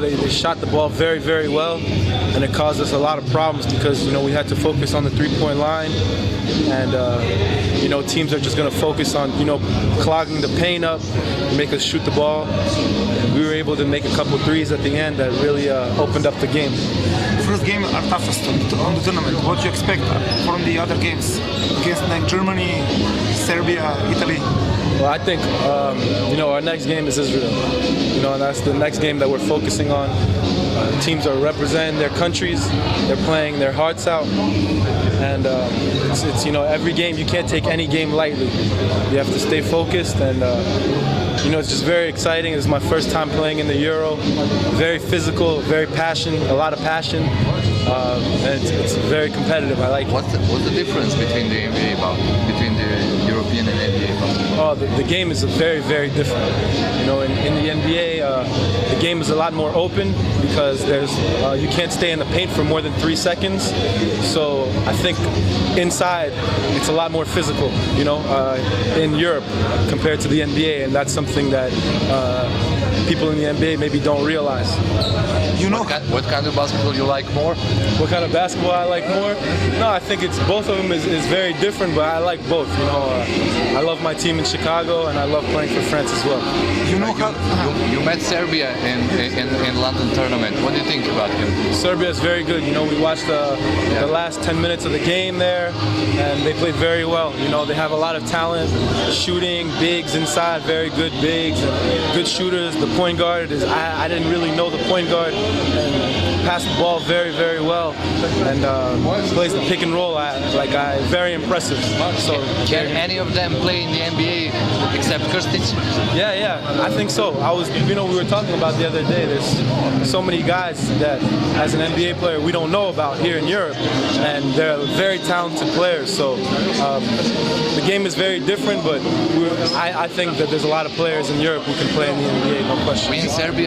they shot the ball very, very well, and it caused us a lot of problems because we had to focus on the three-point line, and teams are just going to focus on clogging the paint up, make us shoot the ball. We were able to make a couple threes at the end that really opened up the game. First game are toughest on the tournament. What do you expect from the other games against Germany, Serbia, Italy? Well, I think our next game is Israel. And that's the next game that we're focusing on. Teams are representing their countries. They're playing their hearts out, and it's every game. You can't take any game lightly. You have to stay focused, and it's just very exciting. It's my first time playing in the Euro. Very physical, very a lot of passion, and it's very competitive. I like it. What's the difference between the NBA between the European and NBA basketball? Oh, the game is very, very different. In the NBA, the game is a lot more open because you can't stay in the paint for more than 3 seconds. So I think inside it's a lot more physical, in Europe compared to the NBA, and that's something that people in the NBA maybe don't realize. What kind of basketball you like more? What kind of basketball I like more? No, I think it's both of them is very different, but I like both. I love my team in Chicago, and I love playing for France as well. You met Serbia in London tournament. What do you think about him? Serbia is very good. We watched the last 10 minutes of the game there, and they played very well. They have a lot of talent, shooting, bigs inside, very good bigs, and good shooters. The point guard I didn't really know the point guard, and passed the ball very, very well, and plays the pick and roll. Very impressive. So can any of them play in the NBA except Krstic? Yeah, I think so. We were talking about the other day. There's so many guys that, as an NBA player, we don't know about here in Europe, and they're very talented players. So the game is very different, but I think that there's a lot of players in Europe who can play in the NBA, no question. In Serbia.